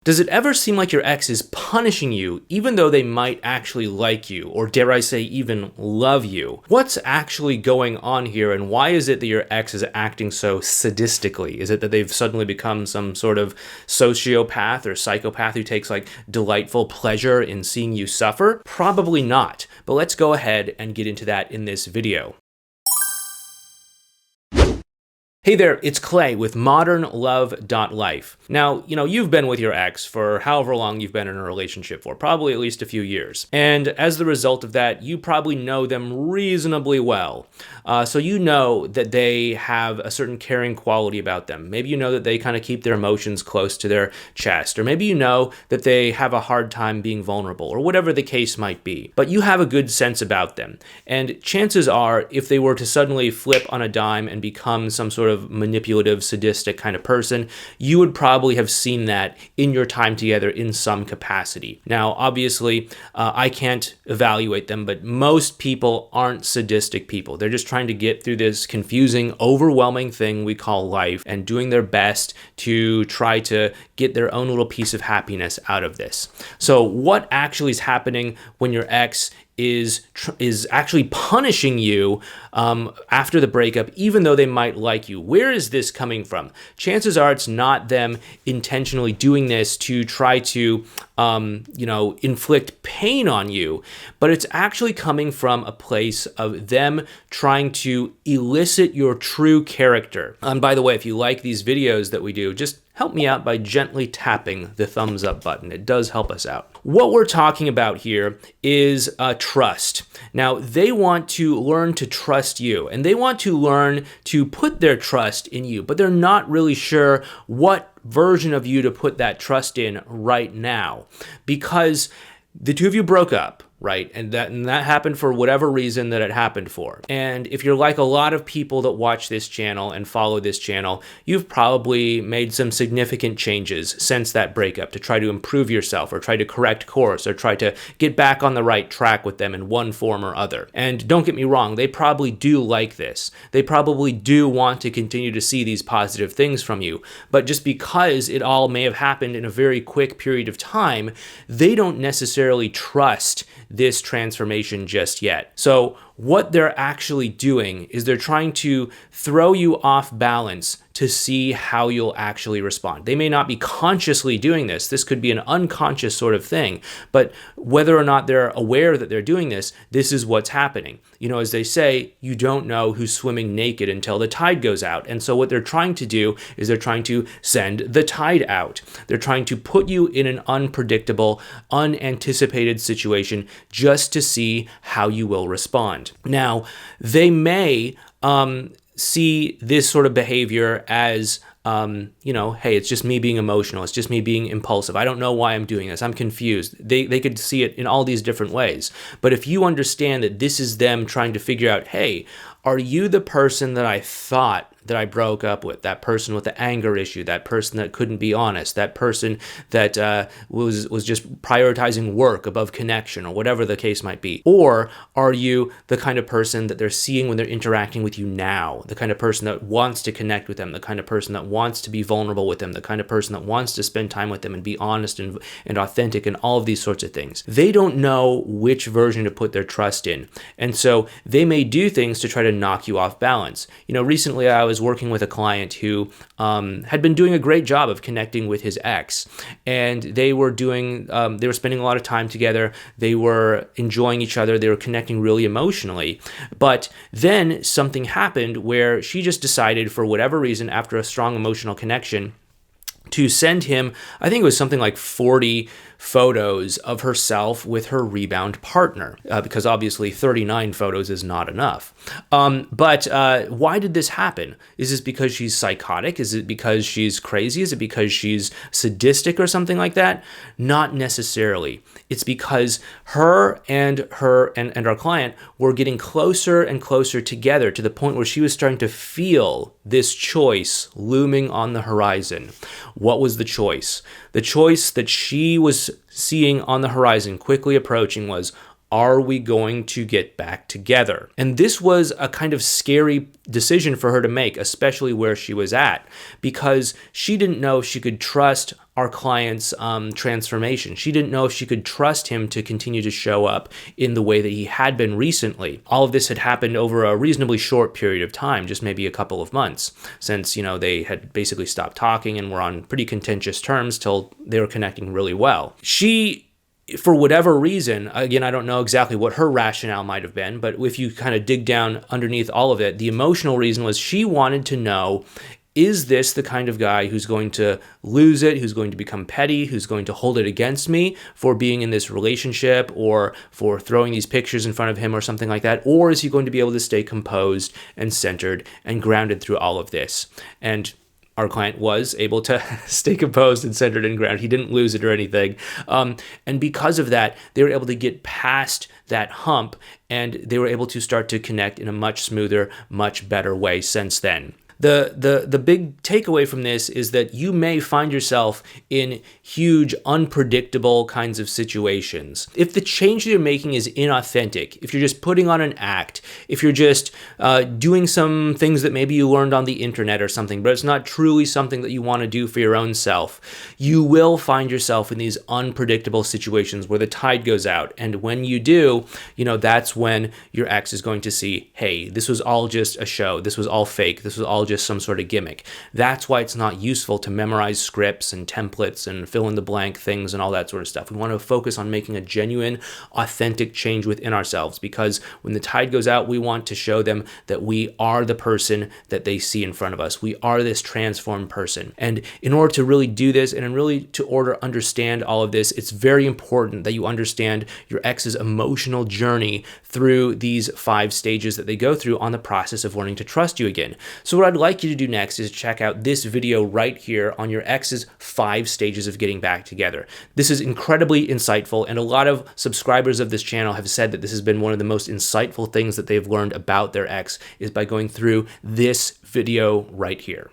Does it ever seem like your ex is punishing you even though they might actually like you, or dare I say even love you? What's actually going on here, and why is it that your ex is acting so sadistically? Is it that they've suddenly become some sort of sociopath or psychopath who takes like delightful pleasure in seeing you suffer? Probably not, but let's go ahead and get into that in this video. Hey there, it's Clay with modernlove.life. Now, you've been with your ex for however long you've been in a relationship for, probably at least a few years. And as the result of that, you probably know them reasonably well. So you know that they have a certain caring quality about them. Maybe you know that they kind of keep their emotions close to their chest, or maybe you know that they have a hard time being vulnerable, or whatever the case might be. But you have a good sense about them. And chances are, if they were to suddenly flip on a dime and become some sort of manipulative, sadistic kind of person, you would probably have seen that in your time together in some capacity. Now, obviously, I can't evaluate them, but most people aren't sadistic people. They're just trying to get through this confusing, overwhelming thing we call life and doing their best to try to get their own little piece of happiness out of this. So what actually is happening when your ex is actually punishing you after the breakup, even though they might like you? Where is this coming from? Chances are it's not them intentionally doing this to try to, inflict pain on you, but it's actually coming from a place of them trying to elicit your true character. And by the way, if you like these videos that we do, just help me out by gently tapping the thumbs up button. It does help us out. What we're talking about here is trust. Now, they want to learn to trust you, and they want to learn to put their trust in you, but they're not really sure what version of you to put that trust in right now, because the two of you broke up, right? And that happened for whatever reason that it happened for. And if you're like a lot of people that watch this channel and follow this channel, you've probably made some significant changes since that breakup to try to improve yourself, or try to correct course, or try to get back on the right track with them in one form or other. And don't get me wrong, they probably do like this. They probably do want to continue to see these positive things from you. But just because it all may have happened in a very quick period of time, they don't necessarily trust this transformation just yet. So what they're actually doing is they're trying to throw you off balance to see how you'll actually respond. They may not be consciously doing this. This could be an unconscious sort of thing, but whether or not they're aware that they're doing this, this is what's happening. As they say, you don't know who's swimming naked until the tide goes out. And so what they're trying to do is they're trying to send the tide out. They're trying to put you in an unpredictable, unanticipated situation just to see how you will respond. Now, they may see this sort of behavior as, hey, it's just me being emotional. It's just me being impulsive. I don't know why I'm doing this. I'm confused. They could see it in all these different ways. But if you understand that this is them trying to figure out, hey, are you the person that I thought that I broke up with? That person with the anger issue, that person that couldn't be honest, that person that was just prioritizing work above connection, or whatever the case might be? Or are you the kind of person that they're seeing when they're interacting with you now? The kind of person that wants to connect with them, the kind of person that wants to be vulnerable with them, the kind of person that wants to spend time with them and be honest and authentic, and all of these sorts of things. They don't know which version to put their trust in. And so they may do things to try to knock you off balance. Recently I was working with a client who had been doing a great job of connecting with his ex, and they were spending a lot of time together. They were enjoying each other. They were connecting really emotionally. But then something happened where she just decided, for whatever reason, after a strong emotional connection, to send him, I think it was something like 40 photos of herself with her rebound partner, because obviously 39 photos is not enough. But why did this happen? Is this because she's psychotic? Is it because she's crazy? Is it because she's sadistic or something like that? Not necessarily. It's because her and our client were getting closer and closer together, to the point where she was starting to feel this choice looming on the horizon. What was the choice? The choice that she was seeing on the horizon, quickly approaching, was, Are we going to get back together? And this was a kind of scary decision for her to make, especially where she was at, because she didn't know if she could trust our client's transformation. She didn't know if she could trust him to continue to show up in the way that he had been recently. All of this had happened over a reasonably short period of time, just maybe a couple of months, since, they had basically stopped talking and were on pretty contentious terms till they were connecting really well. She, for whatever reason, again, I don't know exactly what her rationale might have been, but if you kind of dig down underneath all of it, the emotional reason was she wanted to know, is this the kind of guy who's going to lose it, who's going to become petty, who's going to hold it against me for being in this relationship or for throwing these pictures in front of him or something like that? Or is he going to be able to stay composed and centered and grounded through all of this? And our client was able to stay composed and centered and grounded. He didn't lose it or anything. And because of that, they were able to get past that hump, and they were able to start to connect in a much smoother, much better way since then. The big takeaway from this is that you may find yourself in huge, unpredictable kinds of situations. If the change that you're making is inauthentic, if you're just putting on an act, if you're just doing some things that maybe you learned on the internet or something, but it's not truly something that you want to do for your own self, you will find yourself in these unpredictable situations where the tide goes out. And when you do, that's when your ex is going to see, hey, this was all just a show. This was all fake. This was all just some sort of gimmick. That's why it's not useful to memorize scripts and templates and fill in the blank things and all that sort of stuff. We want to focus on making a genuine, authentic change within ourselves, because when the tide goes out, we want to show them that we are the person that they see in front of us. We are this transformed person. And in order to really do this and really to understand all of this, it's very important that you understand your ex's emotional journey through these 5 stages that they go through on the process of learning to trust you again. So what I'd like you to do next is check out this video right here on your ex's 5 stages of getting back together. This is incredibly insightful, and a lot of subscribers of this channel have said that this has been one of the most insightful things that they've learned about their ex is by going through this video right here.